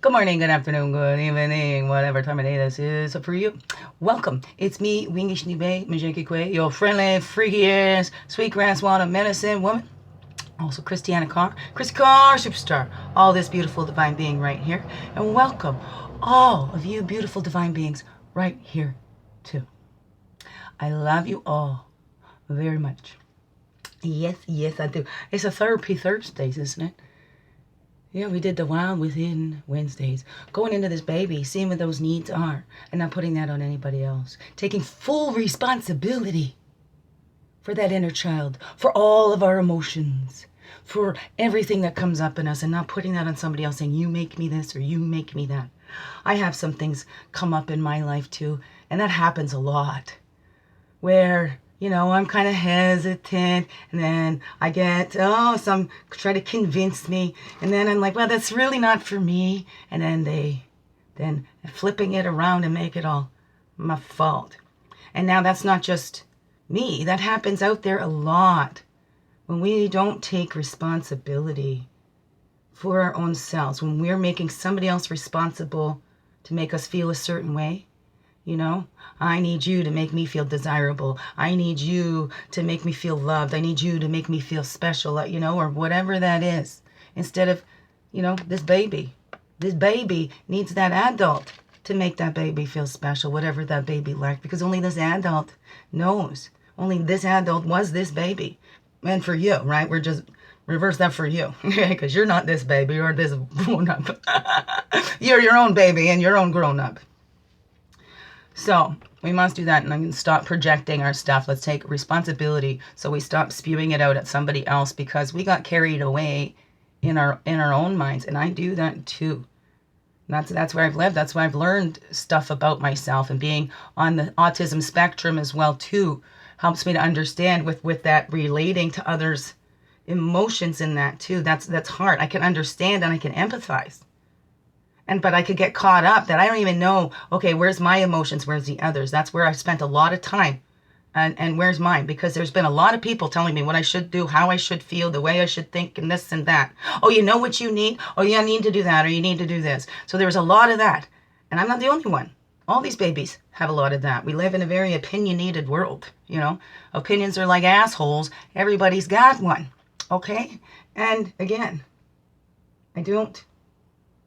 Good morning, good afternoon, good evening, whatever time of day this is for you. Welcome. It's me, Wingish Nibe, Majiki Kwe, your friendly, freaky ass, sweetgrass water medicine woman. Also, Christiana Carr, Chris Carr, superstar. All this beautiful divine being right here. And welcome all of you beautiful divine beings right here, too. I love you all very much. Yes, yes, I do. It's a Therapy Thursdays, isn't it? Yeah, we did the Wild Within Wednesdays. Going into this baby, seeing what those needs are, and not putting that on anybody else. Taking full responsibility for that inner child, for all of our emotions, for everything that comes up in us, and not putting that on somebody else, saying, you make me this or you make me that. I have some things come up in my life too, and that happens a lot, where I'm kind of hesitant, and then I get, some try to convince me, and then I'm like, well, that's really not for me, and then flipping it around and make it all my fault. And now that's not just me. That happens out there a lot when we don't take responsibility for our own selves, when we're making somebody else responsible to make us feel a certain way. I need you to make me feel desirable. I need you to make me feel loved. I need you to make me feel special, or whatever that is. Instead of, this baby. This baby needs that adult to make that baby feel special, whatever that baby liked, because only this adult knows. Only this adult was this baby. And for you, right? We're just reverse that for you, because you're not this baby or this grown-up. You're your own baby and your own grown-up. So we must do that, and I'm going to stop projecting our stuff. Let's take responsibility so we stop spewing it out at somebody else, because we got carried away in our own minds, and I do that too. That's where I've lived. That's where I've learned stuff about myself, and being on the autism spectrum as well too helps me to understand with that relating to others' emotions in that too. That's hard. I can understand and I can empathize. But I could get caught up that I don't even know, okay, where's my emotions? Where's the others? That's where I've spent a lot of time. And where's mine? Because there's been a lot of people telling me what I should do, how I should feel, the way I should think, and this and that. Oh, you know what you need? Oh, yeah, I need to do that, or you need to do this. So there was a lot of that. And I'm not the only one. All these babies have a lot of that. We live in a very opinionated world, Opinions are like assholes. Everybody's got one, okay? And again, I don't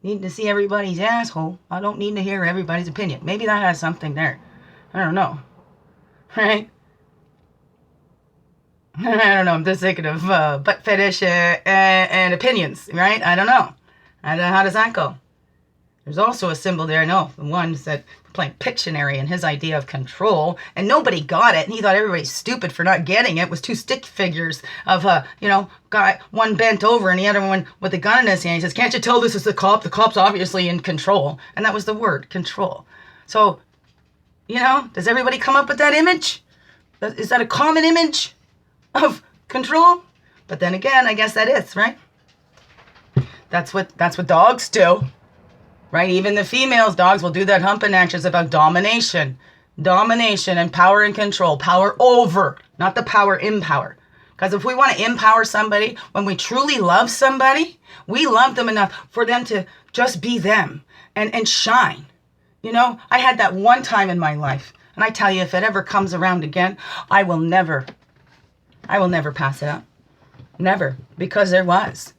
need to see everybody's asshole. I don't need to hear everybody's opinion. Maybe that has something there. I don't know. Right? I don't know. I'm just thinking of butt fetish and opinions, right? I don't know. How does that go? There's also a symbol there. I know the one said playing Pictionary and his idea of control, and nobody got it, and he thought everybody's stupid for not getting it. It was two stick figures of guy, one bent over and the other one with a gun in his hand. He says, can't you tell this is the cop? The cop's obviously in control. And that was the word, control. So, does everybody come up with that image? Is that a common image of control? But then again, I guess that is, right? That's what dogs do. Right? Even the females, dogs will do that humping actions about domination. Domination and power and control. Power over, not the power empower. Because if we want to empower somebody, when we truly love somebody, we love them enough for them to just be them and shine. I had that one time in my life. And I tell you, if it ever comes around again, I will never pass it up. Never. Because there was.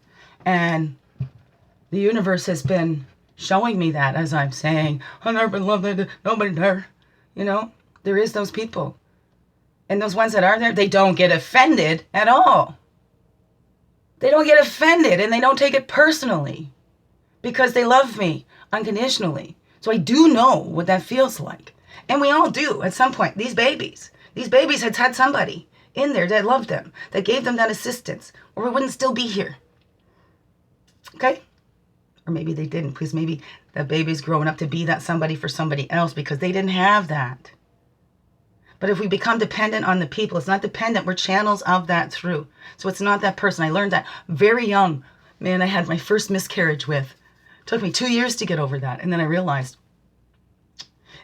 And the universe has been showing me that as I'm saying, I never loved it, nobody there. There is those people. And those ones that are there, they don't get offended at all. They don't get offended, and they don't take it personally, because they love me unconditionally. So I do know what that feels like. And we all do at some point. These babies had somebody in there that loved them, that gave them that assistance, or we wouldn't still be here. Okay? Or maybe they didn't, because maybe that baby's growing up to be that somebody for somebody else because they didn't have that. But if we become dependent on the people, it's not dependent. We're channels of that through. So it's not that person. I learned that very young. Man, I had my first miscarriage with. It took me 2 years to get over that. And then I realized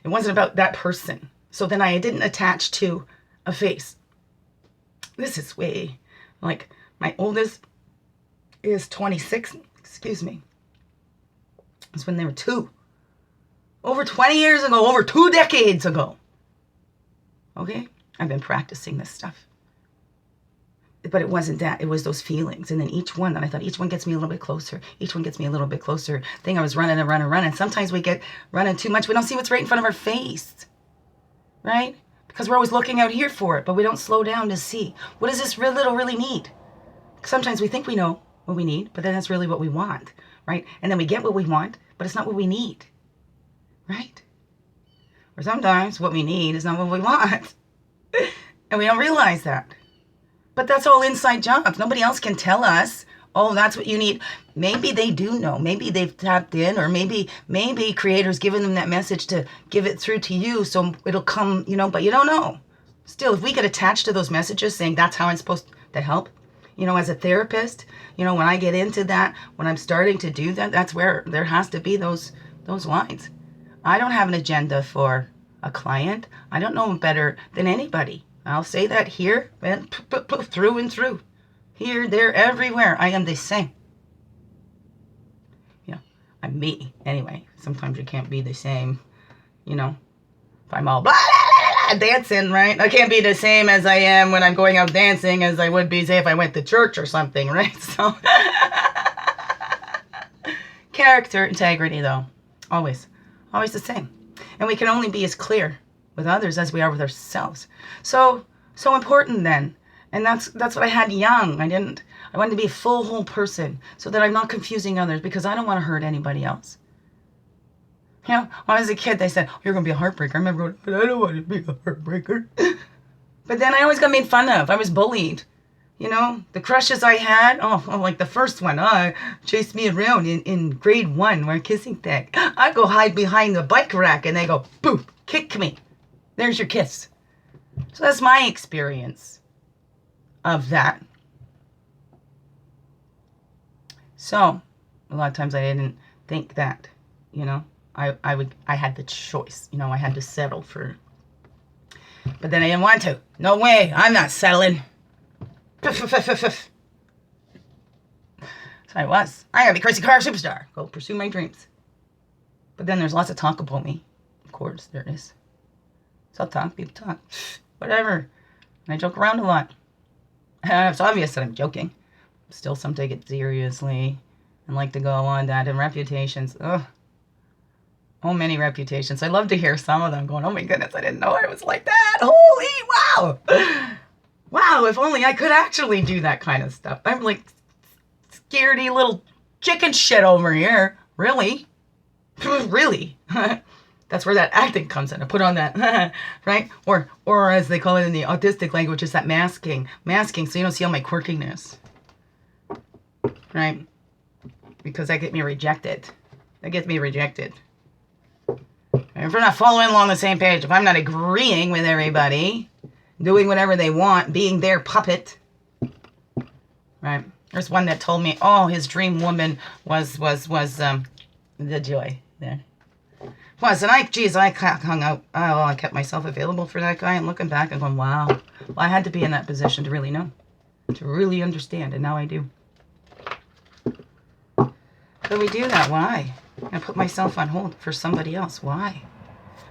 it wasn't about that person. So then I didn't attach to a face. This is way, like, my oldest is 26. Excuse me. It's when they were 2. Over 20 years ago, over 2 decades ago. Okay? I've been practicing this stuff. But it wasn't that. It was those feelings. And then each one that I thought, each one gets me a little bit closer. Each one gets me a little bit closer. Thing I was running and running. Sometimes we get running too much. We don't see what's right in front of our face. Right? Because we're always looking out here for it. But we don't slow down to see. What does this little really need? Sometimes we think we know what we need. But then that's really what we want. Right? And then we get what we want. But it's not what we need. Right? Or sometimes what we need is not what we want. And we don't realize that. But that's all inside jobs. Nobody else can tell us, oh, that's what you need. Maybe they do know. Maybe they've tapped in, or maybe Creator's given them that message to give it through to you so it'll come, but you don't know. Still, if we get attached to those messages saying that's how I'm supposed to help, as a therapist, when I get into that, when I'm starting to do that, that's where there has to be those lines. I don't have an agenda for a client. I don't know better than anybody. I'll say that here and through and through. Here, there, everywhere. I am the same. I'm me. Anyway, sometimes you can't be the same, if I'm all blah, blah, blah, blah, dancing, right? I can't be the same as I am when I'm going out dancing as I would be, say, if I went to church or something, right? So, character, integrity, though. Always the same. And we can only be as clear with others as we are with ourselves. So important then. And that's what I had young. I wanted to be a full, whole person so that I'm not confusing others, because I don't want to hurt anybody else. When I was a kid, they said, oh, you're going to be a heartbreaker. I remember going, but I don't want to be a heartbreaker. But then I always got made fun of. I was bullied. The crushes I had, like the first one, chased me around in grade 1, we're kissing thing. I go hide behind the bike rack and they go, boop, kick me. There's your kiss. So that's my experience of that. So a lot of times I didn't think that, I had the choice, I had to settle for, but then I didn't want to. No way, I'm not settling. So I gotta be crazy car superstar. Go pursue my dreams. But then there's lots of talk about me. Of course, there is. So I'll talk, people talk. Whatever. And I joke around a lot. It's obvious that I'm joking. Still, some take it seriously and like to go on that. And reputations. Oh, many reputations. I love to hear some of them going, oh my goodness, I didn't know I was like that. Holy wow. Wow, if only I could actually do that kind of stuff. I'm like scaredy little chicken shit over here. Really? Really? That's where that acting comes in. I put on that, right? Or as they call it in the autistic language, is that masking. Masking so you don't see all my quirkiness. Right? Because that gets me rejected. If we're not following along the same page, if I'm not agreeing with everybody, doing whatever they want, being their puppet, right? There's one that told me, his dream woman was the Joy there. And I hung out. I kept myself available for that guy, and looking back and going, wow. Well, I had to be in that position to really know, to really understand, and now I do. So we do that. Why? I put myself on hold for somebody else. Why?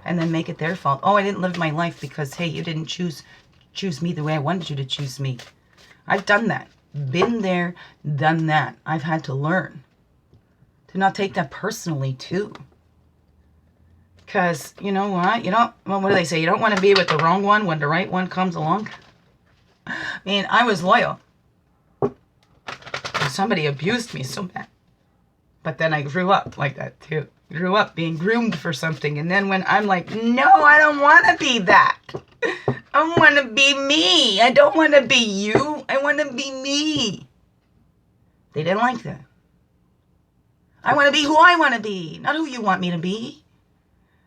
And then make it their fault. I didn't live my life because, hey, you didn't choose me the way I wanted you to choose me. I've done that. Been there, done that. I've had to learn to not take that personally, too. Because, you know what? What do they say? You don't want to be with the wrong one when the right one comes along. I mean, I was loyal. Somebody abused me so bad. But then I grew up like that, too. Grew up being groomed for something. And then when I'm like, no, I don't want to be that. I want to be me. I don't want to be you. I want to be me. They didn't like that. I want to be who I want to be, not who you want me to be.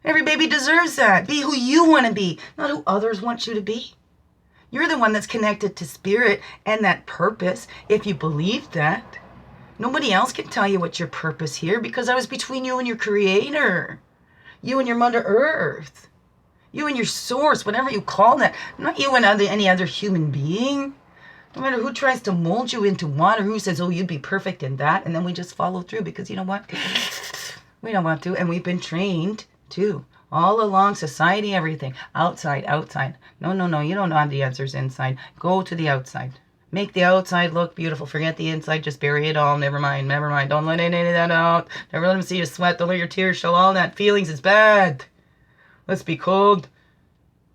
Every baby deserves that. Be who you want to be, not who others want you to be. You're the one that's connected to spirit and that purpose, if you believe that. Nobody else can tell you what's your purpose here, because that was between you and your Creator. You and your Mother Earth. You and your source, whatever you call that. Not you and any other human being. No matter who tries to mold you into one, or who says, oh, you'd be perfect in that. And then we just follow through because you know what? We don't want to. And we've been trained too. All along, society, everything. Outside, outside. No, no, no. You don't have the answers inside. Go to the outside. Make the outside look beautiful. Forget the inside. Just bury it all. Never mind. Never mind. Don't let any of that out. Never let them see you sweat. Don't let your tears show. All that feelings is bad. Let's be cold,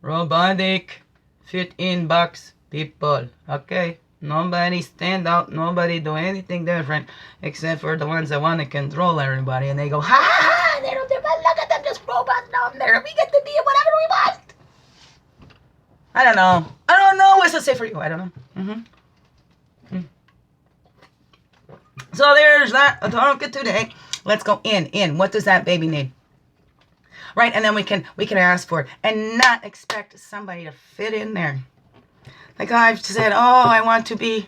robotic, fit in box people. Okay? Nobody stand out. Nobody do anything different except for the ones that want to control everybody. And they go, ha ha ha! They don't look at them, just robots down there. We get to be whatever we want. I don't know. I don't know what's to say for you. I don't know. So there's that. A talk today. Let's go in. What does that baby need? Right, and then we can ask for it and not expect somebody to fit in there. Like I've said, oh, I want to be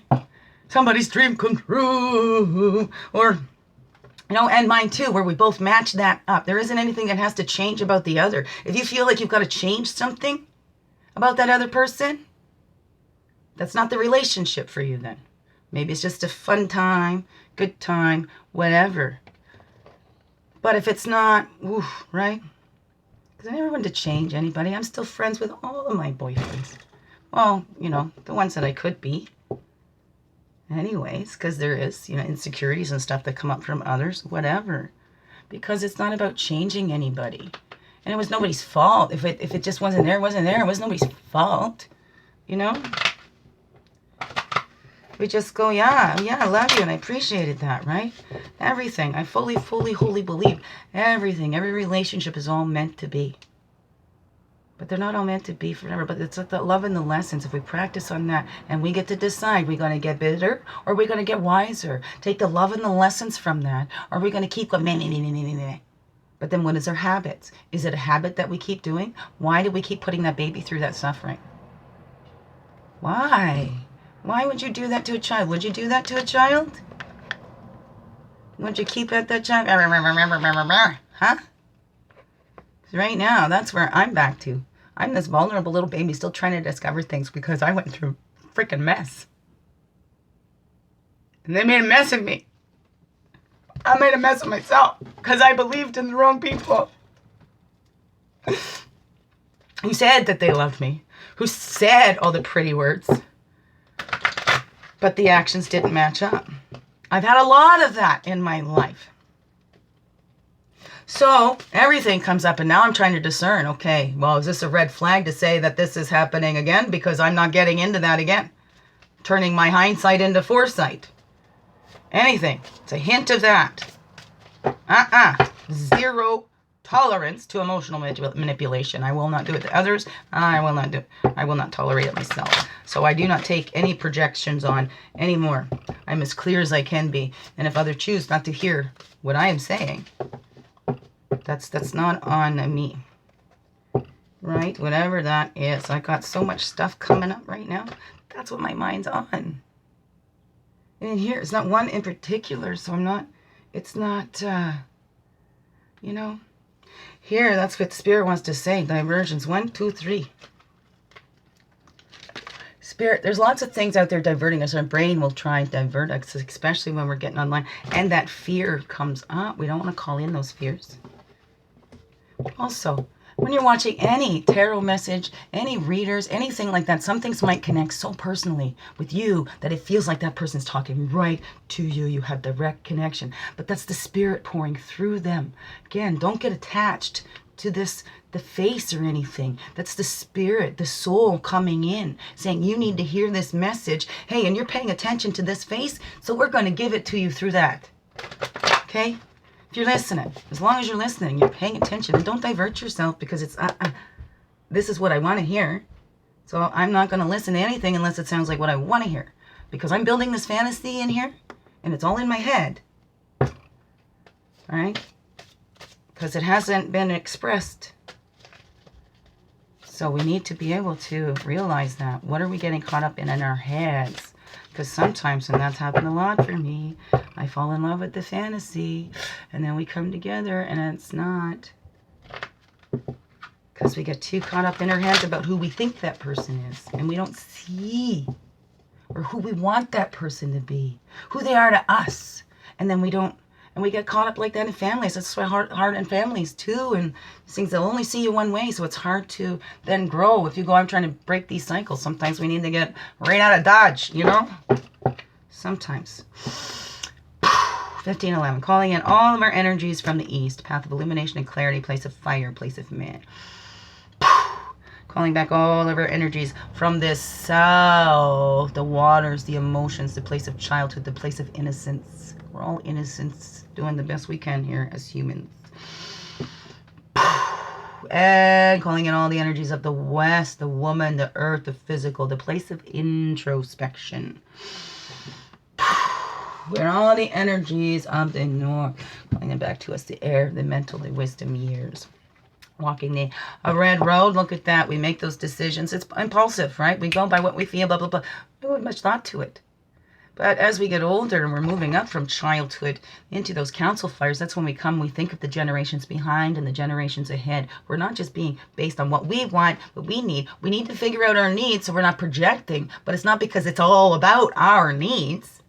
somebody's dream come true, or and mine too, where we both match that up. There isn't anything that has to change about the other. If you feel like you've got to change something about that other person, that's not the relationship for you then. Maybe it's just a fun time, good time, whatever. But if it's not, right? Because I never wanted to change anybody. I'm still friends with all of my boyfriends. Well, the ones that I could be. Anyways, because there is, insecurities and stuff that come up from others, whatever. Because it's not about changing anybody. And it was nobody's fault. If it just wasn't there, it wasn't there. It was nobody's fault. We just go, yeah, I love you, and I appreciated that, right? Everything. I fully, wholly believe everything. Every relationship is all meant to be. But they're not all meant to be forever. But it's like the love and the lessons. If we practice on that, and we get to decide, we're going to get bitter, or we're going to get wiser. Take the love and the lessons from that, or we're going to keep going, meh. But then what is our habits? Is it a habit that we keep doing? Why do we keep putting that baby through that suffering? Why? Why would you do that to a child? Would you do that to a child? Would you keep at that child? Huh? Right now, that's where I'm back to. I'm this vulnerable little baby still trying to discover things because I went through a freaking mess. And they made a mess of me. I made a mess of myself because I believed in the wrong people. Who said that they loved me. Who said all the pretty words. But the actions didn't match up. I've had a lot of that in my life. So everything comes up, and now I'm trying to discern, okay, well, is this a red flag to say that this is happening again? Because I'm not getting into that again. Turning my hindsight into foresight. Anything. It's a hint of that. Zero tolerance to emotional manipulation. I will not do it to others. I will not do it. I will not tolerate it myself. So I do not take any projections on anymore. I'm as clear as I can be. And if others choose not to hear what I am saying, that's not on me. Right? Whatever that is. I got so much stuff coming up right now. That's what my mind's on. And here, it's not one in particular, so it's not, Here, that's what Spirit wants to say. Diversions. 1, 2, 3. Spirit, there's lots of things out there diverting us. Our brain will try and divert us, especially when we're getting online. And that fear comes up. We don't want to call in those fears. Also, when you're watching any tarot message, any readers, anything like that, some things might connect so personally with you that it feels like that person's talking right to you. You have direct connection. But that's the Spirit pouring through them. Again, don't get attached to the face or anything. That's the Spirit, the soul coming in, saying you need to hear this message. Hey, and you're paying attention to this face, so we're going to give it to you through that. Okay? If you're listening, as long as you're listening, you're paying attention, and don't divert yourself because it's, this is what I want to hear. So I'm not going to listen to anything unless it sounds like what I want to hear. Because I'm building this fantasy in here, and it's all in my head. All right? Because it hasn't been expressed. So we need to be able to realize that. What are we getting caught up in our heads? Because sometimes, and that's happened a lot for me, I fall in love with the fantasy, and then we come together, and it's not. Because we get too caught up in our heads about who we think that person is, and we don't see, or who we want that person to be, who they are to us, and then we don't, And we get caught up like that in families. That's why hard in families too. And things they'll only see you one way, so it's hard to then grow. If you go, I'm trying to break these cycles. Sometimes we need to get right out of Dodge, you know? Sometimes. 1511. Calling in all of our energies from the east. Path of illumination and clarity. Place of fire. Place of man. Calling back all of our energies from this south. The waters, the emotions, the place of childhood, the place of innocence. We're all innocents, doing the best we can here as humans. And calling in all the energies of the west, the woman, the earth, the physical, the place of introspection. Where all the energies of the north, calling them back to us, the air, the mental, the wisdom years. Walking a red road, look at that. We make those decisions. It's impulsive, right? We go by what we feel, blah, blah, blah. We don't have much thought to it. But as we get older and we're moving up from childhood into those council fires, that's when we think of the generations behind and the generations ahead. We're not just being based on what we want, what we need. We need to figure out our needs so we're not projecting. But it's not because it's all about our needs.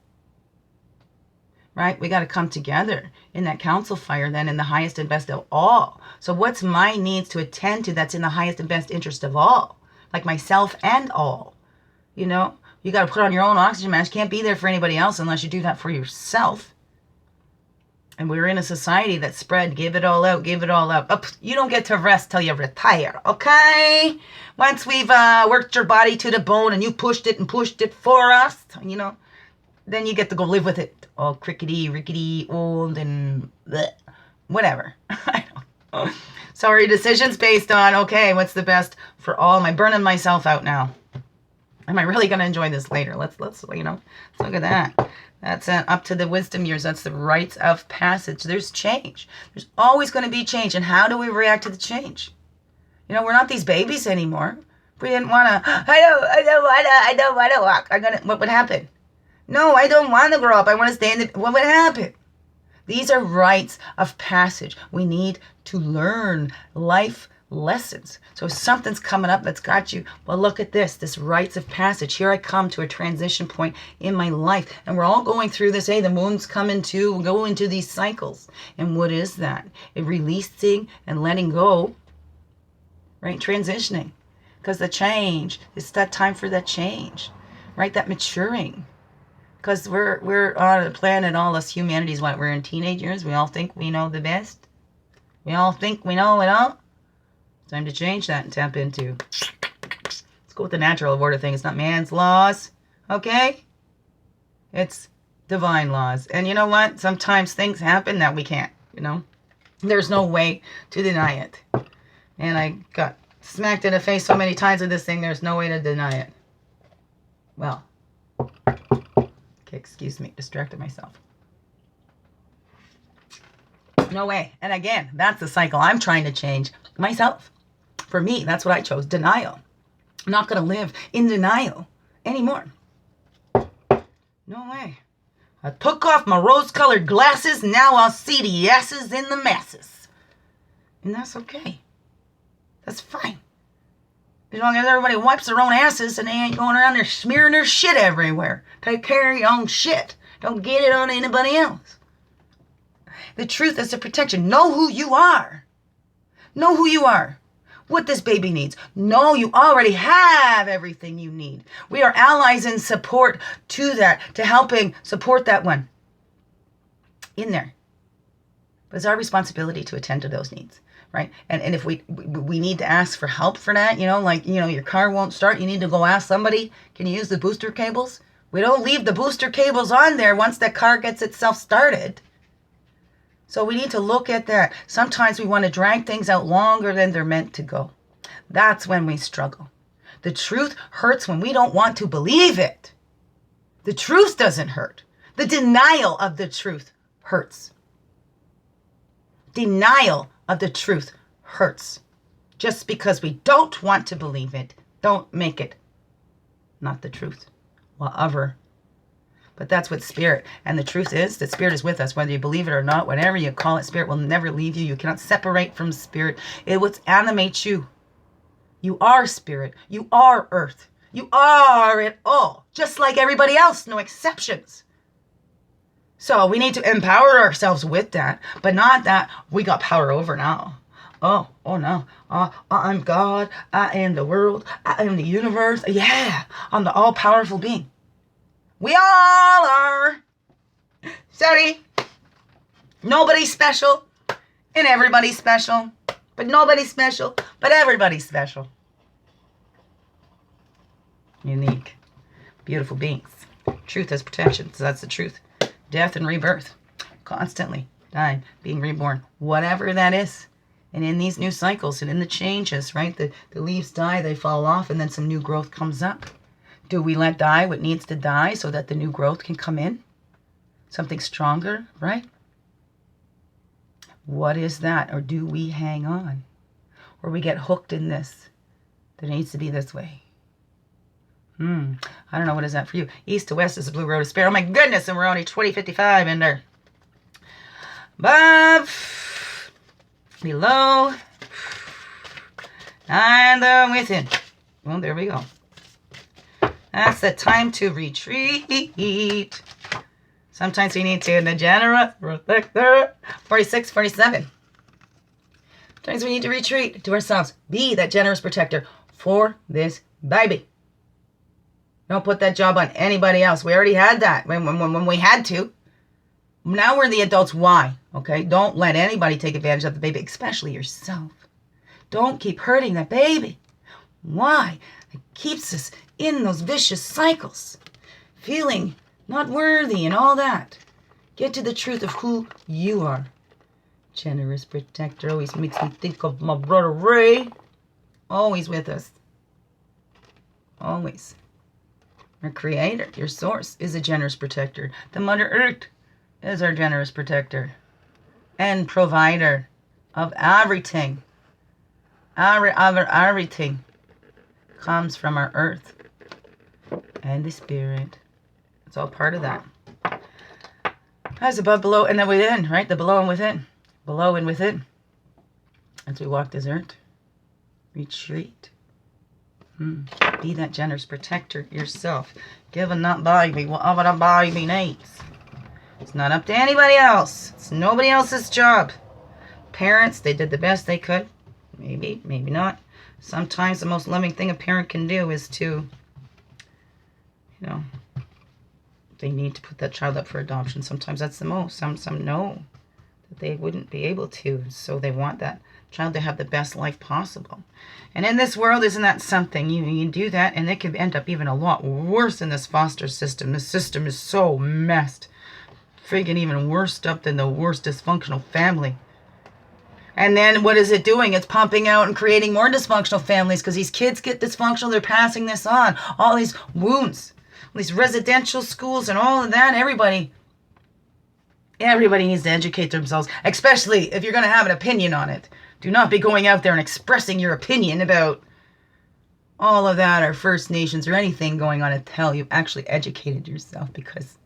Right? We got to come together in that council fire then in the highest and best of all. So what's my needs to attend to that's in the highest and best interest of all? Like myself and all. You know? You got to put on your own oxygen mask. You can't be there for anybody else unless you do that for yourself. And we're in a society that spread, give it all out, give it all out. Oh, you don't get to rest till you retire, okay? Once we've worked your body to the bone and you pushed it for us, you know, then you get to go live with it. All crickety, rickety, old, and bleh, whatever. I don't know. So our decisions based on, okay, what's the best for all? Am I burning myself out now? Am I really going to enjoy this later? Let's you know, let's look at that. That's up to the wisdom years. That's the rites of passage. There's change. There's always going to be change. And how do we react to the change? You know, we're not these babies anymore. We didn't want to, I don't want to walk. What would happen? No, I don't want to grow up. I want to stay in the, what would happen? These are rites of passage. We need to learn life lessons. So if something's coming up that's got you, well, look at this rites of passage. Here I come to a transition point in my life. And we're all going through this. Hey, the moon's coming too. We'll go into these cycles. And what is that? Releasing and letting go, right? Transitioning. Because the change, it's that time for that change, right? That maturing. Because we're on a planet, all us humanities, what, we're in teenage years. We all think we know the best. We all think we know it all. Time to change that and tap into. Let's go with the natural order thing. It's not man's laws, okay? It's divine laws. And you know what? Sometimes things happen that we can't, you know? There's no way to deny it. And I got smacked in the face so many times with this thing, there's no way to deny it. Well, okay, excuse me, distracted myself. No way. And again, that's the cycle I'm trying to change myself. For me, that's what I chose. Denial. I'm not going to live in denial anymore. No way. I took off my rose-colored glasses. Now I'll see the asses in the masses. And that's okay. That's fine. As long as everybody wipes their own asses and they ain't going around there smearing their shit everywhere. Take care of your own shit. Don't get it on anybody else. The truth is a protection. Know who you are. Know who you are. What this baby needs. No, you already have everything you need. We are allies in support to that, to helping support that one in there. But it's our responsibility to attend to those needs, right? And if we need to ask for help for that, you know, like, you know, your car won't start. You need to go ask somebody, can you use the booster cables? We don't leave the booster cables on there once that car gets itself started. So we need to look at that. Sometimes we want to drag things out longer than they're meant to go. That's when we struggle. The truth hurts when we don't want to believe it. The truth doesn't hurt. The denial of the truth hurts. Denial of the truth hurts. Just because we don't want to believe it, don't make it not the truth. Whatever. But that's what spirit, and the truth is that spirit is with us, whether you believe it or not, whatever you call it, spirit will never leave you. You cannot separate from spirit. It will animate you. You are spirit. You are earth. You are it all, just like everybody else, no exceptions. So we need to empower ourselves with that, but not that we got power over now. Oh no. I'm God. I am the world. I am the universe. Yeah, I'm the all-powerful being. We all are. Sorry. Nobody's special, and everybody's special. But nobody's special, but everybody's special. Unique. Beautiful beings. Truth as protection. So that's the truth. Death and rebirth. Constantly dying, being reborn. Whatever that is. And in these new cycles and in the changes, right? The leaves die, they fall off, and then some new growth comes up. Do we let die what needs to die so that the new growth can come in? Something stronger, right? What is that? Or do we hang on? Or we get hooked in this? That needs to be this way. I don't know. What is that for you? East to west is the blue road of spirit. Oh my goodness, and we're only 20:55 in there. Above, below, and within. Well, there we go. That's the time to retreat. Sometimes we need to in the generous protector. 46, 47. Sometimes we need to retreat to ourselves. Be that generous protector for this baby. Don't put that job on anybody else. We already had that when we had to. Now we're the adults. Why? Okay? Don't let anybody take advantage of the baby, especially yourself. Don't keep hurting that baby. Why? It keeps us in those vicious cycles. Feeling not worthy and all that. Get to the truth of who you are. Generous protector always makes me think of my brother Ray. Always with us. Always. Our creator, your source, is a generous protector. The Mother Earth is our generous protector and provider of everything. Everything comes from our earth and the spirit. It's all part of that. As above, below, and then within, right? The below and within. Below and within. As we walk this earth, retreat. Be that generous protector yourself. Give and not buy me whatever the buy me needs. It's not up to anybody else. It's nobody else's job. Parents, they did the best they could. Maybe, maybe not. Sometimes the most loving thing a parent can do is to, they need to put that child up for adoption. Sometimes that's the most. Some know that they wouldn't be able to. So they want that child to have the best life possible. And in this world, isn't that something? You do that, and it could end up even a lot worse in this foster system. This system is so messed. Freaking even worse up than the worst dysfunctional family. And then what is it doing? It's pumping out and creating more dysfunctional families because these kids get dysfunctional. They're passing this on. All these wounds. All these residential schools and all of that. Everybody needs to educate themselves, especially if you're going to have an opinion on it. Do not be going out there and expressing your opinion about all of that or First Nations or anything going on until you've actually educated yourself, because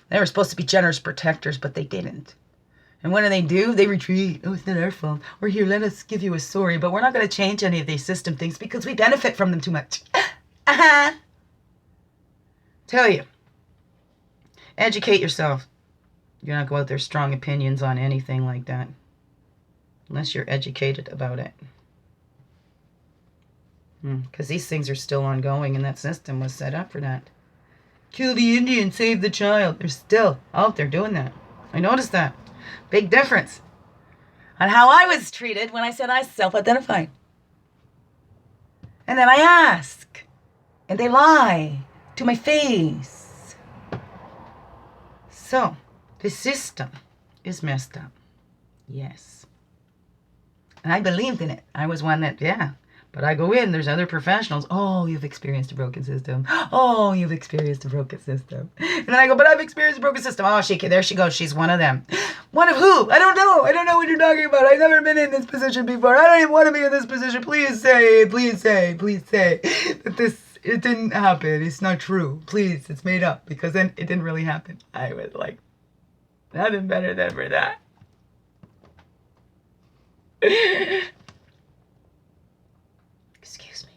they were supposed to be generous protectors, but they didn't. And what do? They retreat. Oh, it's not our fault. We're here. Let us give you a story. But we're not going to change any of these system things because we benefit from them too much. Tell you. Educate yourself. Do not go out there strong opinions on anything like that. Unless you're educated about it. Because these things are still ongoing, and that system was set up for that. Kill the Indian, save the child. They're still out there doing that. I noticed that. Big difference on how I was treated when I said I self-identified. And then I ask, and they lie to my face. So, the system is messed up. Yes. And I believed in it. I was one that, But I go in, there's other professionals. Oh, you've experienced a broken system. Oh, you've experienced a broken system. And then I go, but I've experienced a broken system. Oh, there she goes. She's one of them. One of who? I don't know. I don't know what you're talking about. I've never been in this position before. I don't even want to be in this position. Please say that it didn't happen. It's not true. Please, it's made up. Because then it didn't really happen. I was like, nothing better than for that. Excuse me.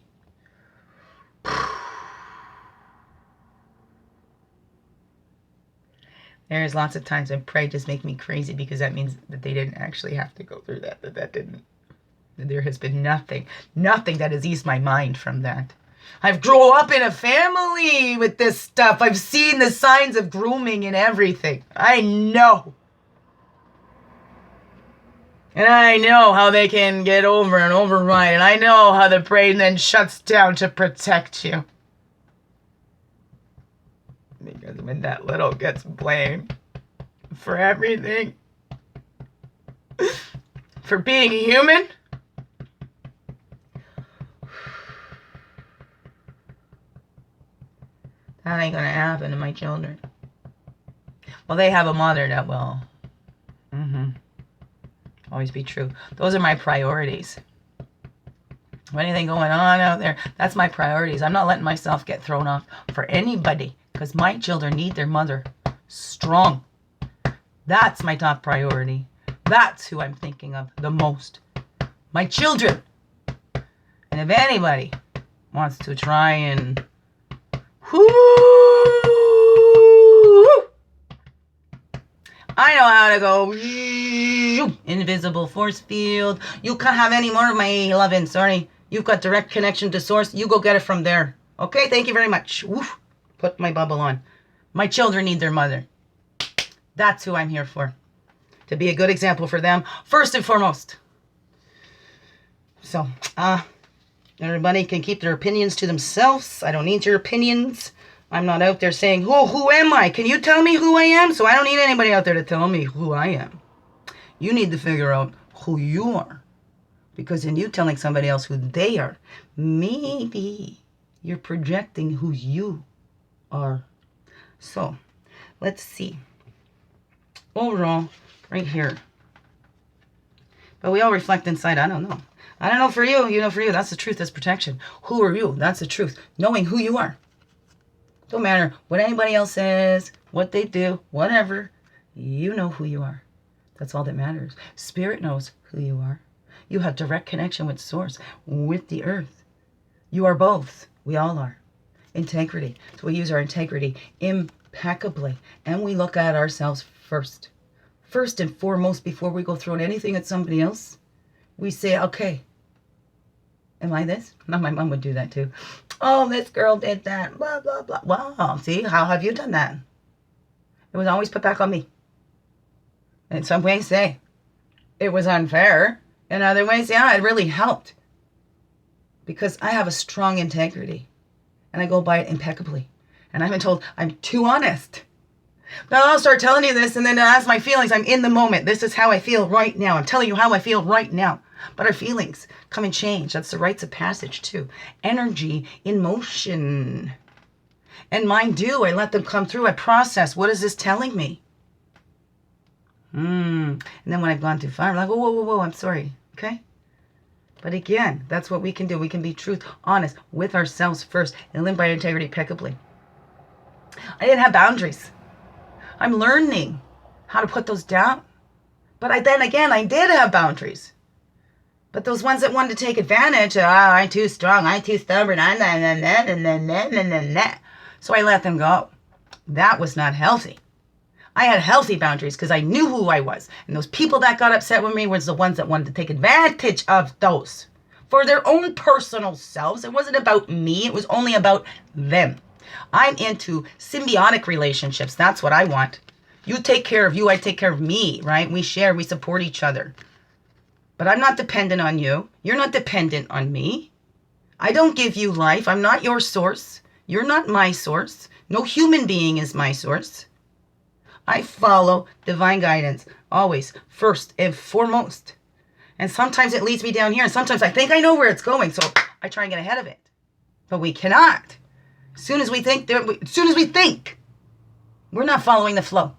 There's lots of times when pray just make me crazy because that means that they didn't actually have to go through that. That didn't. There has been nothing that has eased my mind from that. I've grown up in a family with this stuff. I've seen the signs of grooming and everything. I know. And I know how they can get over and override. And I know how the brain then shuts down to protect you. Because when that little gets blamed for everything, for being human, that ain't gonna happen to my children. Well, they have a mother that will. Always be true. Those are my priorities. Anything going on out there, that's my priorities. I'm not letting myself get thrown off for anybody because my children need their mother strong. That's my top priority. That's who I'm thinking of the most. My children. And if anybody wants to try and I know how to go invisible force field. You can't have any more of my loving. Sorry. You've got direct connection to source. You go get it from there. Okay, thank you very much. Woof. Put my bubble on. My children need their mother. That's who I'm here for. To be a good example for them, first and foremost. So, everybody can keep their opinions to themselves. I don't need your opinions. I'm not out there saying, who am I? Can you tell me who I am? So I don't need anybody out there to tell me who I am. You need to figure out who you are. Because in you telling somebody else who they are, maybe you're projecting who you are. So, let's see. Overall, right here. But we all reflect inside. I don't know. I don't know for you. You know for you. That's the truth. That's protection. Who are you? That's the truth. Knowing who you are. Don't matter what anybody else says, what they do, whatever. You know who you are. That's all that matters. Spirit knows who you are. You have direct connection with Source, with the earth. You are both. We all are. Integrity. So we use our integrity impeccably. And we look at ourselves first. First and foremost, before we go throwing anything at somebody else, we say, okay, am I this? No, my mom would do that too. Oh, this girl did that. Blah, blah, blah. Wow. See, how have you done that? It was always put back on me. In some ways, say it was unfair. In other ways, yeah, it really helped. Because I have a strong integrity. And I go by it impeccably. And I've been told I'm too honest. But I'll start telling you this, and then as my feelings, I'm in the moment. This is how I feel right now. I'm telling you how I feel right now. But our feelings come and change. That's the rites of passage too. Energy in motion. And mine do. I let them come through. I process. What is this telling me? And then when I've gone too far, I'm like, whoa, I'm sorry. Okay? But again, that's what we can do. We can be truth, honest with ourselves first and live by integrity impeccably. I didn't have boundaries. I'm learning how to put those down. But I did have boundaries. But those ones that wanted to take advantage, I'm too strong, I'm too stubborn, I'm so I let them go. That was not healthy. I had healthy boundaries because I knew who I was. And those people that got upset with me was the ones that wanted to take advantage of those. For their own personal selves. It wasn't about me. It was only about them. I'm into symbiotic relationships. That's what I want. You take care of you. I take care of me, right? We share. We support each other. But I'm not dependent on you. You're not dependent on me. I don't give you life. I'm not your source. You're not my source. No human being is my source. I follow divine guidance, always, first and foremost. And sometimes it leads me down here, and sometimes I think I know where it's going, so I try and get ahead of it. But we cannot. As soon as we think, we're not following the flow.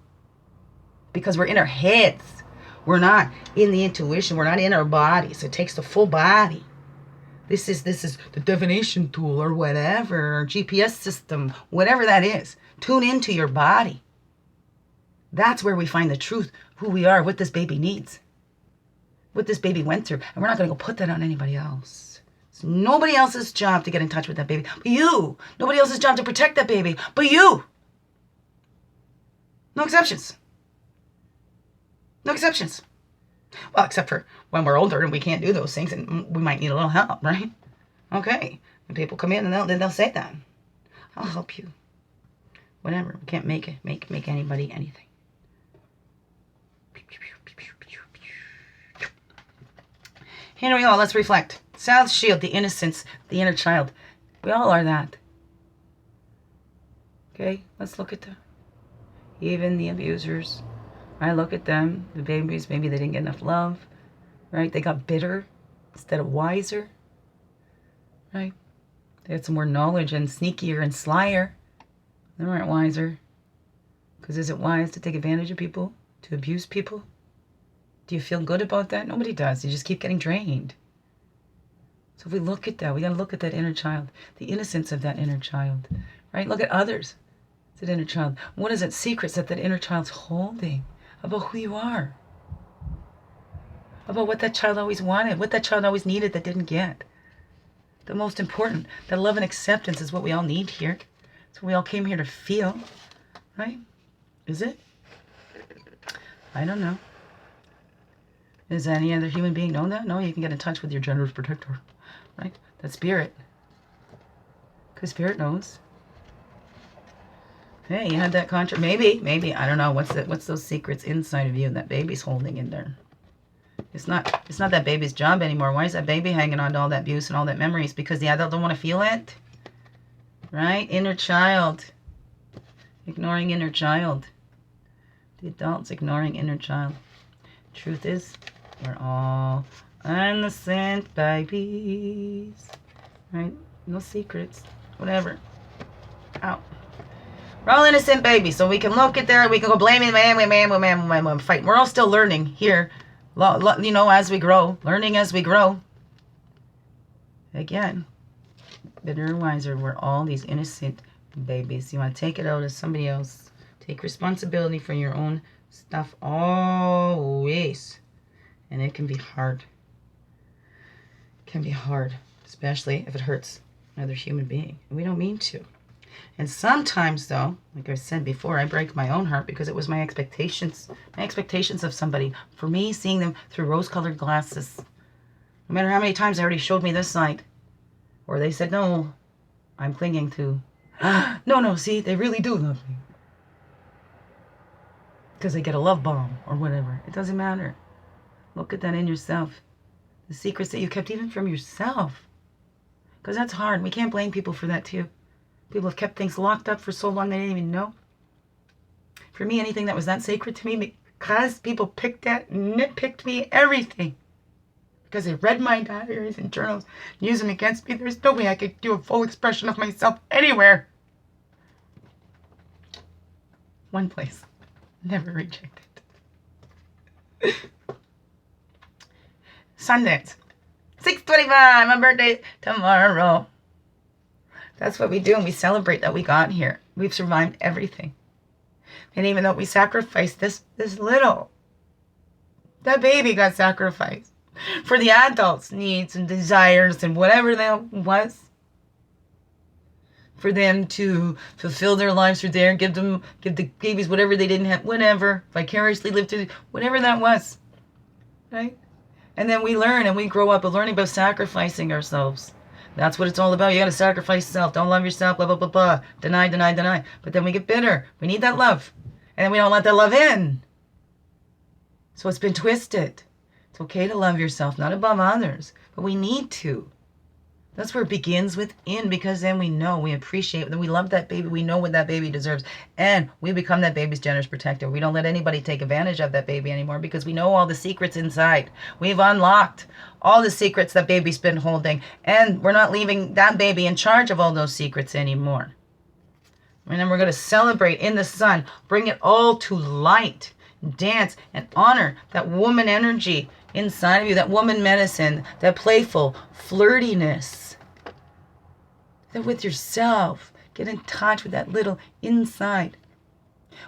Because we're in our heads. We're not in the intuition. We're not in our bodies. It takes the full body. This is the divination tool or whatever, or GPS system, whatever that is. Tune into your body. That's where we find the truth, who we are, what this baby needs, what this baby went through. And we're not going to go put that on anybody else. It's nobody else's job to get in touch with that baby but you. Nobody else's job to protect that baby but you. No exceptions. No exceptions. Well, except for when we're older and we can't do those things and we might need a little help, right? Okay. When people come in and they'll say that. I'll help you. Whatever. We can't make anybody anything. Here we go. Let's reflect. South Shield, the innocence, the inner child. We all are that. Okay, let's look at them. Even the abusers. I look at them, the babies, maybe they didn't get enough love, right? They got bitter instead of wiser, right? They had some more knowledge and sneakier and slyer. They weren't wiser. Because is it wise to take advantage of people? To abuse people? Do you feel good about that? Nobody does. You just keep getting drained. So if we look at that, we got to look at that inner child, the innocence of that inner child, right? Look at others. It's that inner child. What is it? Secrets that inner child's holding about who you are, about what that child always wanted, what that child always needed that didn't get. The most important, that love and acceptance is what we all need here. It's what we all came here to feel, right? Is it? I don't know. Does any other human being know that? No, you can get in touch with your generous protector, right? That spirit. Because spirit knows. Hey, you had that contract. Maybe. I don't know. What's those secrets inside of you that baby's holding in there? It's not that baby's job anymore. Why is that baby hanging on to all that abuse and all that memories? Because the adult don't want to feel it? Right? Inner child. Ignoring inner child. The adult's ignoring inner child. Truth is, we're all innocent babies. Right? No secrets. Whatever. Out. We're all innocent babies, so we can look at there, we can go blaming man, fight. We're all still learning here, as we grow, learning as we grow. Again, bitter and wiser, we're all these innocent babies. You want to take it out as somebody else. Take responsibility for your own stuff always. And it can be hard. It can be hard, especially if it hurts another human being. And we don't mean to. And sometimes, though, like I said before, I break my own heart because it was my expectations of somebody. For me, seeing them through rose-colored glasses. No matter how many times they already showed me this side. Or they said, no, I'm clinging to. No, see, they really do love me. Because they get a love bomb or whatever. It doesn't matter. Look at that in yourself. The secrets that you kept even from yourself. Because that's hard. We can't blame people for that, too. People have kept things locked up for so long they didn't even know. For me, anything that was that sacred to me, because people nitpicked me, everything. Because they read my diaries and journals, use them against me. There's no way I could do a full expression of myself anywhere. One place. Never rejected. Sundance. 6:25, my birthday tomorrow. That's what we do, and we celebrate that we got here. We've survived everything. And even though we sacrificed this little, that baby got sacrificed for the adults' needs and desires and whatever that was. For them to fulfill their lives through there, give the babies whatever they didn't have, whatever, vicariously live through, whatever that was. Right? And then we learn and we grow up learning about sacrificing ourselves. That's what it's all about. You got to sacrifice yourself. Don't love yourself. Blah, blah, blah, blah. Deny. But then we get bitter. We need that love. And then we don't let that love in. So it's been twisted. It's okay to love yourself, not above others. But we need to. That's where it begins within, because then we know, we appreciate, then we love that baby. We know what that baby deserves. And we become that baby's generous protector. We don't let anybody take advantage of that baby anymore because we know all the secrets inside. We've unlocked all the secrets that baby's been holding. And we're not leaving that baby in charge of all those secrets anymore. And then we're going to celebrate in the sun, bring it all to light, dance and honor that woman energy inside of you, that woman medicine, that playful flirtiness. That with yourself, get in touch with that little inside.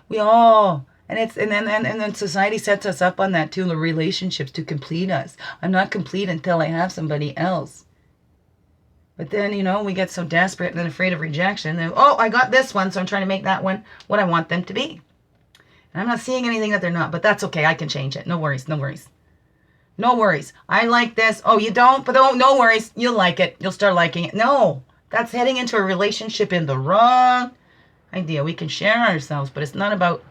We all, and then society sets us up on that too, the relationships to complete us. I'm not complete until I have somebody else. But then, we get so desperate and then afraid of rejection. Then, I got this one, so I'm trying to make that one what I want them to be. And I'm not seeing anything that they're not, but that's okay. I can change it. No worries, no worries. No worries. I like this. Oh, you don't? But oh, no worries. You'll like it. You'll start liking it. No, that's heading into a relationship in the wrong idea. We can share ourselves, but it's not about,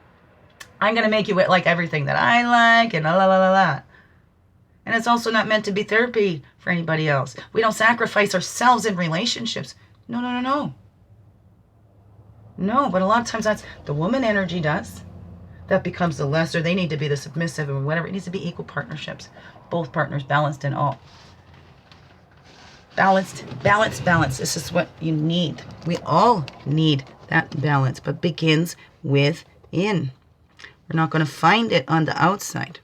I'm going to make you like everything that I like and la la la la la. And it's also not meant to be therapy for anybody else. We don't sacrifice ourselves in relationships. No, no, no, no. No, but a lot of times that's the woman energy does. That becomes the lesser. They need to be the submissive and whatever. It needs to be equal partnerships. Both partners balanced in all. Balanced, balance, balance. This is what you need. We all need that balance, but begins within. We're not going to find it on the outside.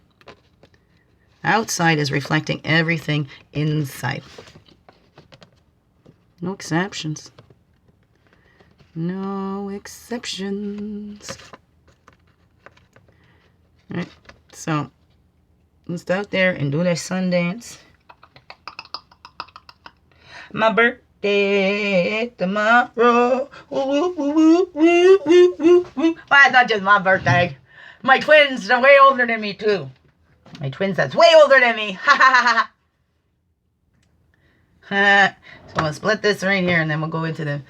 Outside is reflecting everything inside. No exceptions. No exceptions. All right, so let's go out there and do that sun dance. My birthday tomorrow. Woo, woo, woo, woo, woo, woo, woo. Well, it's not just my birthday. My twins are way older than me, too. My twins that's way older than me. Ha ha ha ha. So we'll split this right here, and then we'll go into the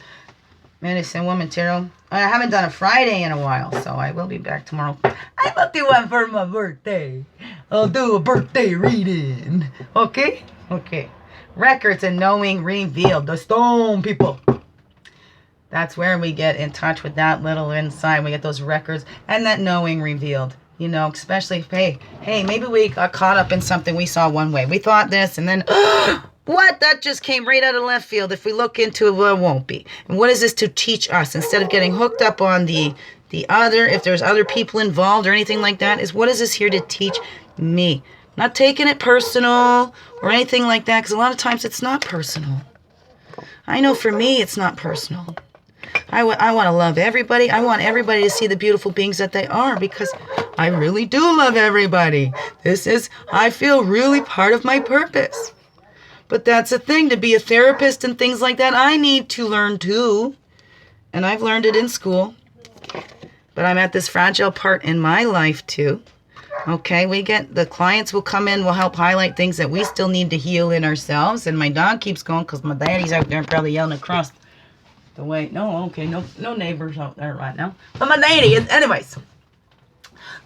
Medicine Woman Tarot. I haven't done a Friday in a while, so I will be back tomorrow. I will do one for my birthday. I'll do a birthday reading. Okay? Okay. Records and knowing revealed. The stone people. That's where we get in touch with that little inside. We get those records and that knowing revealed. You know, especially if, hey, maybe we got caught up in something we saw one way. We thought this, and then, what? That just came right out of left field. If we look into it, well, it won't be. And what is this to teach us? Instead of getting hooked up on the other, if there's other people involved or anything like that, is what is this here to teach me? Not taking it personal or anything like that, because a lot of times it's not personal. I know for me it's not personal. I want to love everybody. I want everybody to see the beautiful beings that they are, because I really do love everybody. I feel really part of my purpose. But that's a thing, to be a therapist and things like that, I need to learn too. And I've learned it in school. But I'm at this fragile part in my life too. Okay, the clients will come in, will help highlight things that we still need to heal in ourselves. And my dog keeps going because my daddy's out there probably yelling across the way. No, okay, no neighbors out there right now. But my daddy is, anyways.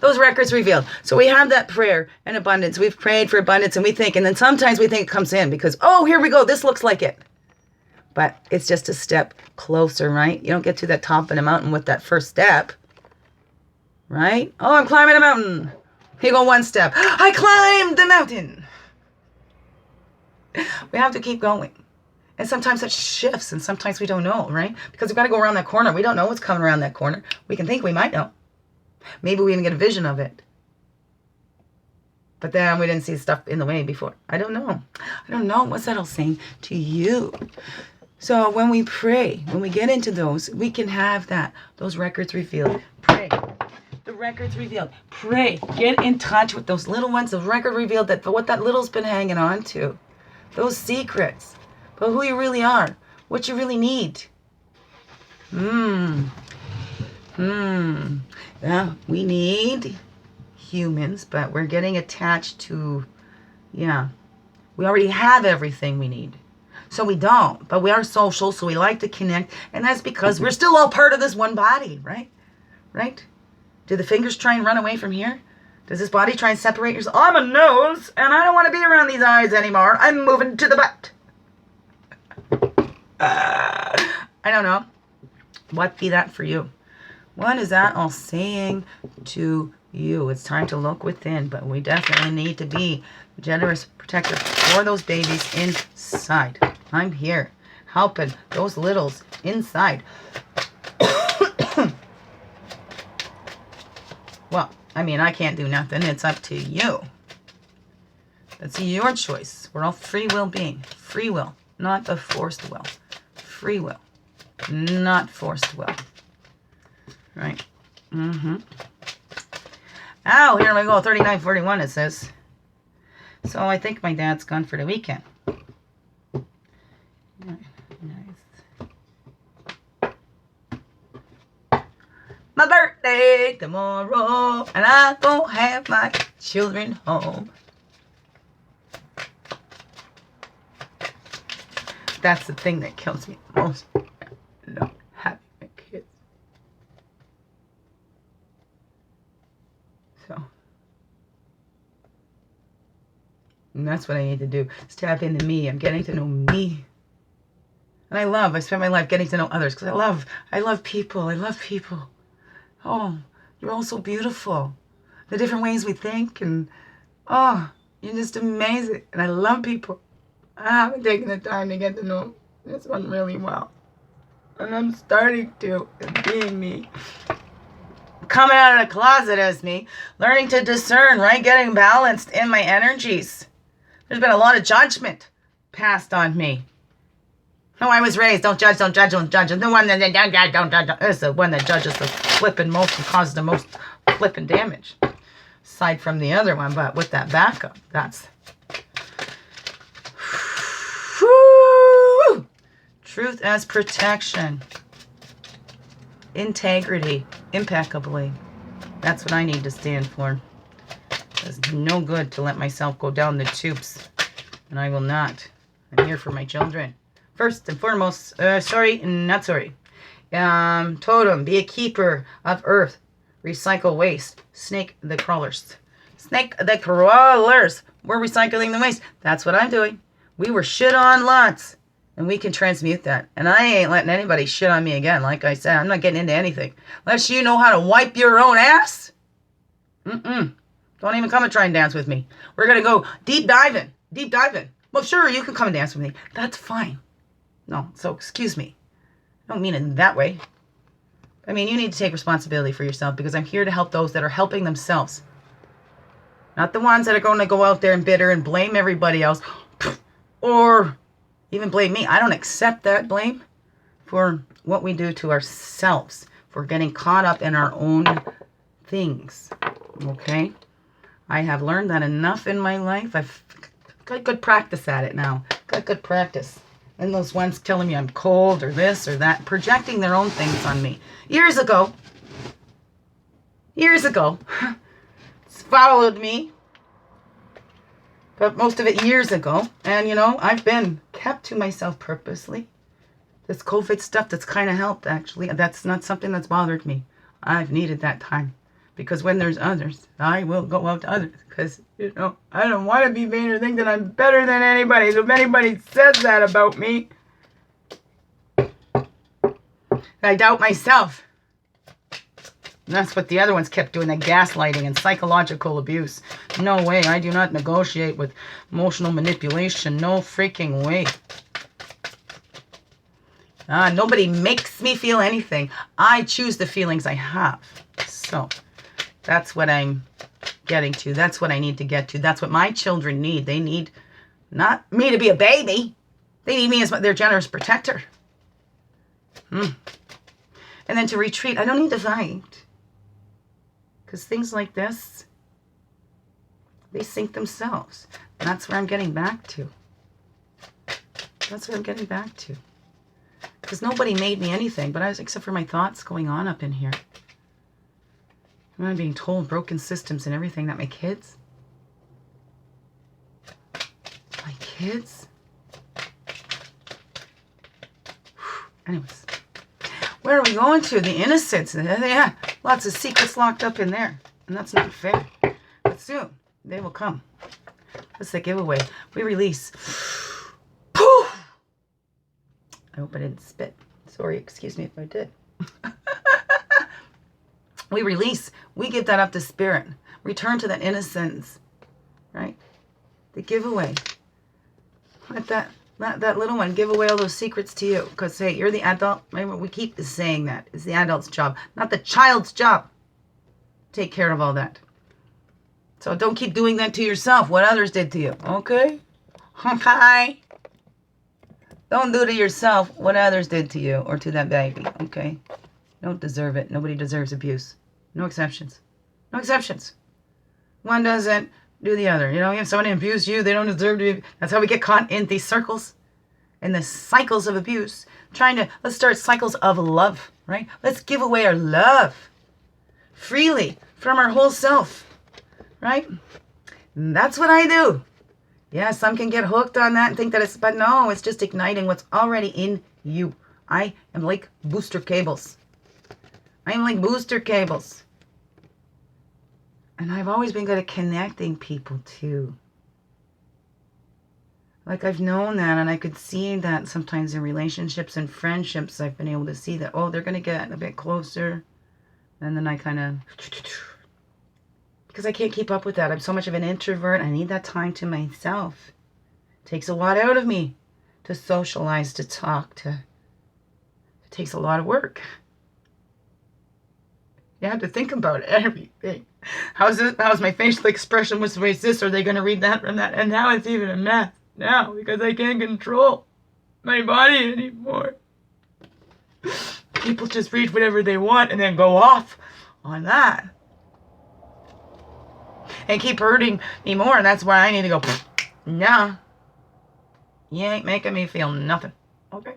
Those records revealed. So we have that prayer and abundance. We've prayed for abundance, and we think, and then sometimes we think it comes in because, oh, here we go. This looks like it. But it's just a step closer, right? You don't get to that top of the mountain with that first step, right? Oh, I'm climbing a mountain. Here you go, one step. I climbed the mountain. We have to keep going. And sometimes it shifts, and sometimes we don't know, right? Because we've got to go around that corner. We don't know what's coming around that corner. We can think we might know. Maybe we even get a vision of it. But then we didn't see stuff in the way before. I don't know. I don't know. What's that all saying to you? So when we pray, when we get into those, we can have that. Those records revealed. Pray. The records revealed. Pray. Get in touch with those little ones. The record revealed that what that little's been hanging on to. Those secrets. But who you really are. What you really need. Yeah, we need humans, but we're getting attached to, we already have everything we need. So we don't, but we are social, so we like to connect, and that's because we're still all part of this one body, right? Right? Do the fingers try and run away from here? Does this body try and separate yourself? I'm a nose, and I don't want to be around these eyes anymore. I'm moving to the butt. I don't know. What be that for you? What is that all saying to you? It's time to look within, but we definitely need to be generous protector for those babies inside. I'm here helping those littles inside. Well, I mean, I can't do nothing. It's up to you. That's your choice. We're all free will being. Free will, not a forced will. Free will, not forced will. Right. Oh, here we go. 39:41 it says. So I think my dad's gone for the weekend. Nice. My birthday take tomorrow, and I go have my children home. That's the thing that kills me most. Not having my kids. So. And that's what I need to do. Is tap into me. I'm getting to know me. And I spend my life getting to know others because I love people. I love people. Oh, you're all so beautiful. The different ways we think and, oh, you're just amazing. And I love people. I haven't taken the time to get to know this one really well. And I'm starting to, being me. Coming out of the closet as me. Learning to discern, right? Getting balanced in my energies. There's been a lot of judgment passed on me. No, I was raised, don't judge, don't judge, don't judge. And the one that don't judge is the one that judges the flipping most and causes the most flipping damage. Aside from the other one, but with that backup, that's... Whew! Truth as protection. Integrity. Impeccably. That's what I need to stand for. It's no good to let myself go down the tubes. And I will not. I'm here for my children. First and foremost, not sorry. Totem, be a keeper of earth. Recycle waste. Snake the crawlers. Snake the crawlers. We're recycling the waste. That's what I'm doing. We were shit on lots. And we can transmute that. And I ain't letting anybody shit on me again. Like I said, I'm not getting into anything. Unless you know how to wipe your own ass. Don't even come and try and dance with me. We're going to go deep diving. Deep diving. Well, sure, you can come and dance with me. That's fine. No, so excuse me. I don't mean it that way. I mean, you need to take responsibility for yourself because I'm here to help those that are helping themselves. Not the ones that are going to go out there and bitter and blame everybody else. Or even blame me. I don't accept that blame for what we do to ourselves. For getting caught up in our own things. Okay? I have learned that enough in my life. I've got good practice at it now. Got good practice. And those ones telling me I'm cold or this or that, projecting their own things on me. Years ago, it's followed me. But most of it years ago. And, you know, I've been kept to myself purposely. This COVID stuff, that's kind of helped, actually. That's not something that's bothered me. I've needed that time. Because when there's others, I will go out to others. Because, you know, I don't want to be vain or think that I'm better than anybody. So if anybody says that about me, I doubt myself. And that's what the other ones kept doing, that gaslighting and psychological abuse. No way. I do not negotiate with emotional manipulation. No freaking way. Nobody makes me feel anything. I choose the feelings I have. So... that's what I'm getting to. That's what I need to get to. That's what my children need. They need not me to be a baby. They need me as their generous protector. And then to retreat. I don't need to fight. Because things like this, they sink themselves. And that's where I'm getting back to. That's where I'm getting back to. Because nobody made me anything, but except for my thoughts going on up in here. I'm being told broken systems and everything that my kids. Anyways. Where are we going to? The Innocence. Yeah, lots of secrets locked up in there. And that's not fair. But soon, they will come. That's the giveaway. We release. Poof! I hope I didn't spit. Sorry, excuse me if I did. We release. We give that up to spirit. Return to that innocence. Right? The giveaway. Let that little one give away all those secrets to you. Because, hey, you're the adult. Remember, we keep saying that. It's the adult's job. Not the child's job. Take care of all that. So don't keep doing that to yourself. What others did to you. Okay? Okay? Don't do to yourself what others did to you. Or to that baby. Okay? Don't deserve it. Nobody deserves abuse. No exceptions. No exceptions. One doesn't do the other. You know, if somebody abused you, they don't deserve to be. That's how we get caught in these circles. In the cycles of abuse. Let's start cycles of love, right? Let's give away our love. freely from our whole self, right? And that's what I do. Yeah, some can get hooked on that and think that but no, it's just igniting what's already in you. I am like booster cables. I am like booster cables. And I've always been good at connecting people too. Like I've known that, and I could see that sometimes in relationships and friendships. I've been able to see that, oh, they're going to get a bit closer. And then I kind of, because I can't keep up with that. I'm so much of an introvert. I need that time to myself. It takes a lot out of me to socialize, to talk, it takes a lot of work. You have to think about everything. How's my facial expression? Which way is this? Are they going to read that from that? And now it's even a mess now because I can't control my body anymore. People just read whatever they want and then go off on that. And keep hurting me more. And that's why I need to go, nah. You ain't making me feel nothing. Okay.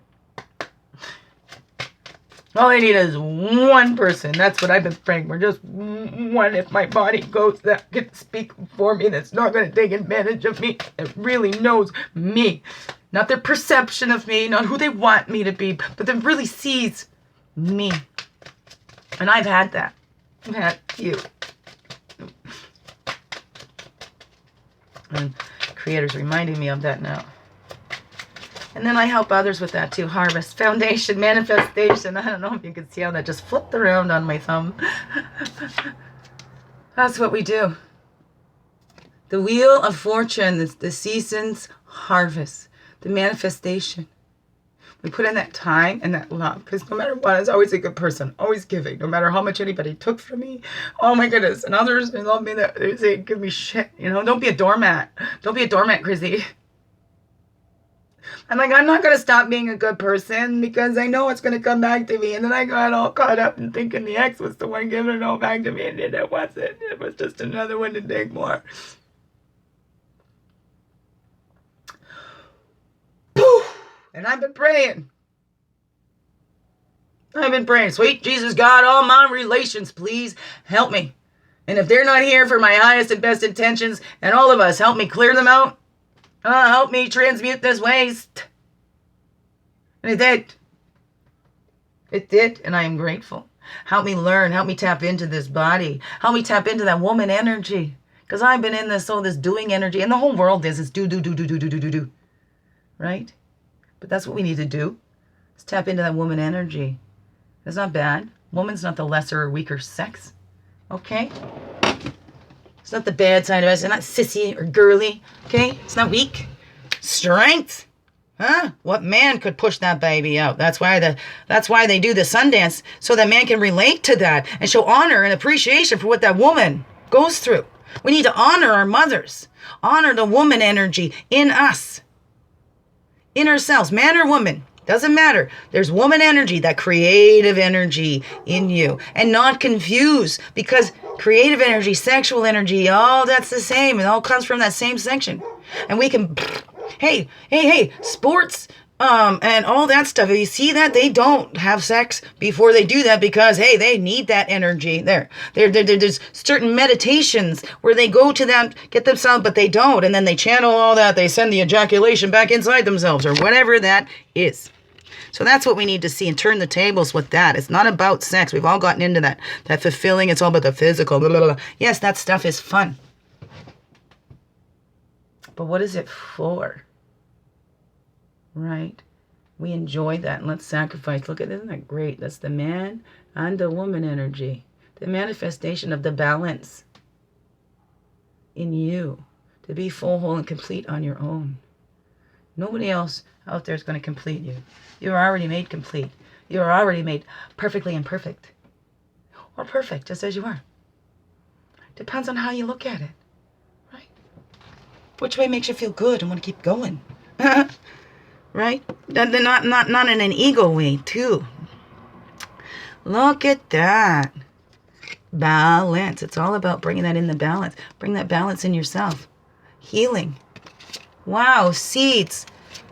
All I need is one person. That's what I've been praying for. Just one. If my body goes, that can speak for me. That's not going to take advantage of me. It really knows me. Not their perception of me. Not who they want me to be. But that really sees me. And I've had that. I've had you. And Creator's reminding me of that now. And then I help others with that too. Harvest, foundation, manifestation. I don't know if you can see how that just flipped around on my thumb. That's what we do. The wheel of fortune, the seasons, harvest, the manifestation. We put in that time and that love. Because no matter what, I was always a good person. Always giving. No matter how much anybody took from me. Oh my goodness. And others, they love me. They say, give me shit. You know, don't be a doormat. Don't be a doormat, Chrissy. I'm like, I'm not going to stop being a good person because I know it's going to come back to me. And then I got all caught up in thinking the ex was the one giving it all back to me. And it wasn't. It was just another one to take more. Poof! And I've been praying. Sweet Jesus God, all my relations, please help me. And if they're not here for my highest and best intentions, and all of us, help me clear them out. Help me transmute this waste. And it did. It did, and I am grateful. Help me learn. Help me tap into this body. Help me tap into that woman energy. Because I've been in this doing energy. And the whole world is do. Right? But that's what we need to do. Is tap into that woman energy. It's not bad. Woman's not the lesser or weaker sex. Okay? It's not the bad side of us. It's not sissy or girly. Okay? It's not weak. Strength. Huh? What man could push that baby out? That's why they do the Sundance, so that man can relate to that and show honor and appreciation for what that woman goes through. We need to honor our mothers. Honor the woman energy in us. In ourselves. Man or woman. Doesn't matter. There's woman energy, that creative energy in you. And not confuse, because creative energy, sexual energy, all that's the same. It all comes from that same section. And we can, hey, sports, and all that stuff. If you see that, they don't have sex before they do that because, hey, they need that energy. There's certain meditations where they go to that, get themselves, but they don't. And then they channel all that. They send the ejaculation back inside themselves or whatever that is. So that's what we need to see and turn the tables with that. It's not about sex. We've all gotten into that fulfilling. It's all about the physical. Blah, blah, blah. Yes, that stuff is fun. But what is it for? Right? We enjoy that and let's sacrifice. Look at, isn't that great? That's the man and the woman energy. The manifestation of the balance in you to be full, whole, and complete on your own. Nobody else out there is going to complete you. You're already made complete. You're already made perfectly imperfect. Or perfect, just as you are. Depends on how you look at it. Right? Which way makes you feel good and want to keep going. Right? Not in an ego way, too. Look at that. Balance. It's all about bringing that in the balance. Bring that balance in yourself. Healing. Wow, seeds.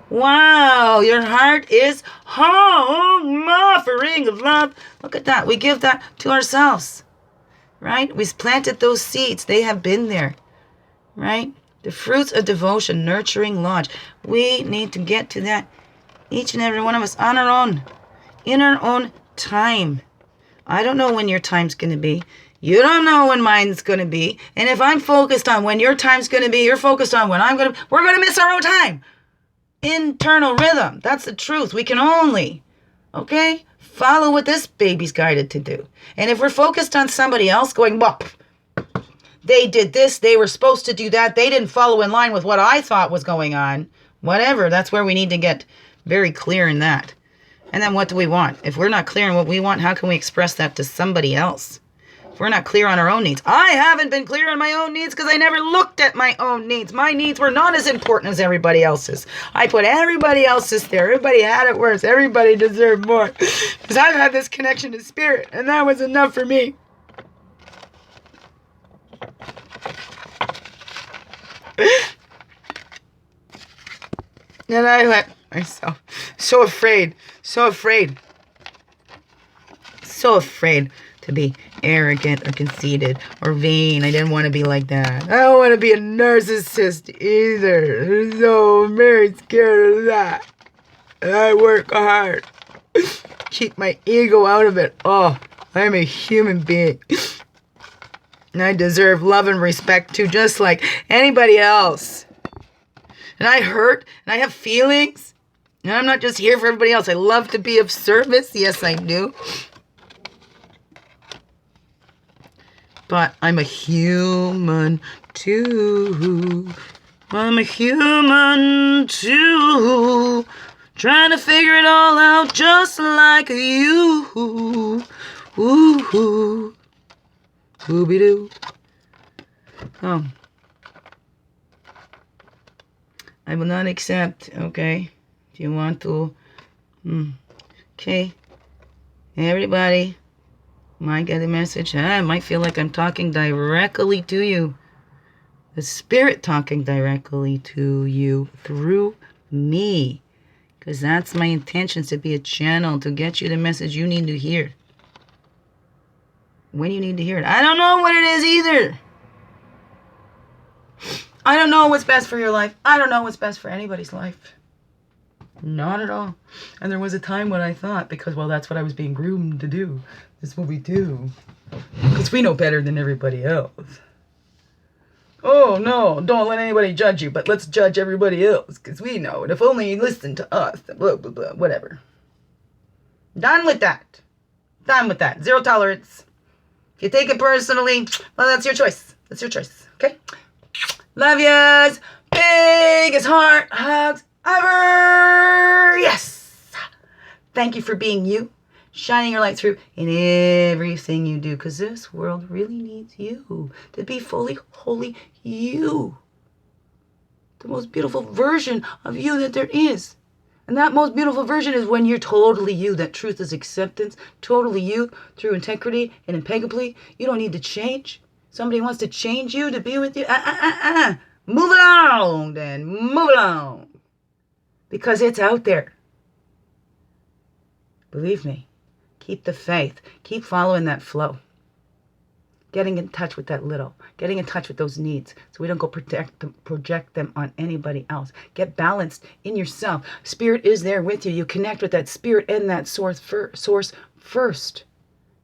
Wow, your heart is home. Offering of love. Look at that. We give that to ourselves. right? We've planted those seeds. They have been there, right? The fruits of devotion, nurturing lodge. We need to get to that, each and every one of us, on our own, in our own time. I don't know when your time's going to be. You don't know when mine's going to be. And if I'm focused on when your time's going to be, you're focused on when I'm going to, we're going to miss our own time. Internal rhythm. That's the truth. We can only, okay, follow what this baby's guided to do. And if we're focused on somebody else going, well, they did this, they were supposed to do that, they didn't follow in line with what I thought was going on, whatever, that's where we need to get very clear in that. And then what do we want? If we're not clear on what we want, how can we express that to somebody else? If we're not clear on our own needs. I haven't been clear on my own needs because I never looked at my own needs. My needs were not as important as everybody else's. I put everybody else's there. Everybody had it worse. Everybody deserved more. Because I've had this connection to spirit, and that was enough for me. And I let myself so afraid to be arrogant or conceited or vain. I didn't want to be like that. I don't want to be a narcissist either. I'm so very scared of that. And I work hard. Keep my ego out of it. Oh, I'm a human being. And I deserve love and respect too, just like anybody else. And I hurt, and I have feelings. And I'm not just here for everybody else. I love to be of service. Yes, I do. But I'm a human too. I'm a human too. Trying to figure it all out just like you. Ooh. Ooby-doo. Oh. I will not accept, okay? If you want to. Okay. Everybody might get a message. I might feel like I'm talking directly to you. The spirit talking directly to you through me. Because that's my intentions, to be a channel, to get you the message you need to hear. When you need to hear it. I don't know what it is either. I don't know what's best for your life. I don't know what's best for anybody's life. Not at all. And there was a time when I thought, because, well, that's what I was being groomed to do. That's what we do. Because we know better than everybody else. Oh, no, don't let anybody judge you, but let's judge everybody else, because we know. And if only you listen to us, blah, blah, blah, whatever. Done with that. Done with that. Zero tolerance. If you take it personally, well, that's your choice. That's your choice, okay? Love yous. Biggest heart hugs ever. Yes. Thank you for being you. Shining your light through in everything you do. Because this world really needs you. To be fully, wholly you. The most beautiful version of you that there is. And that most beautiful version is when you're totally you. That truth is acceptance. Totally you through integrity and impeccably. You don't need to change. Somebody wants to change you to be with you. Move along then. Move along. Because it's out there. Believe me. Keep the faith. Keep following that flow. Getting in touch with that little. Getting in touch with those needs. So we don't go project them on anybody else. Get balanced in yourself. Spirit is there with you. You connect with that spirit and that source first.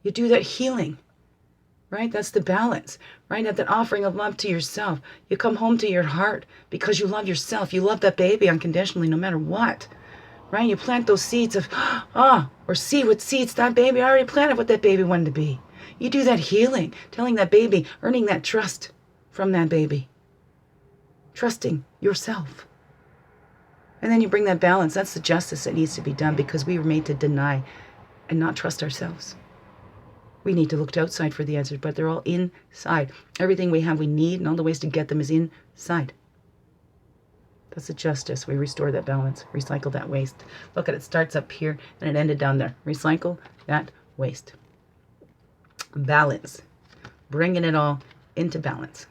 You do that healing. Right? That's the balance. Right? At that offering of love to yourself. You come home to your heart because you love yourself. You love that baby unconditionally no matter what. Right? You plant those seeds of, or see what seeds that baby already planted what that baby wanted to be. You do that healing, telling that baby, earning that trust from that baby. Trusting yourself. And then you bring that balance. That's the justice that needs to be done because we were made to deny and not trust ourselves. We need to look outside for the answers, but they're all inside. Everything we have, we need, and all the ways to get them is inside. That's the justice. We restore that balance. Recycle that waste. Look at it. Starts up here and it ended down there. Recycle that waste. Balance. Bringing it all into balance.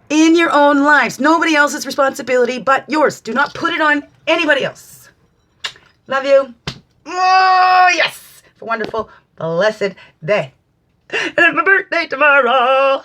In your own lives. Nobody else's responsibility but yours. Do not put it on anybody else. Love you. Oh, yes. Have a wonderful, blessed day. And it's my birthday tomorrow.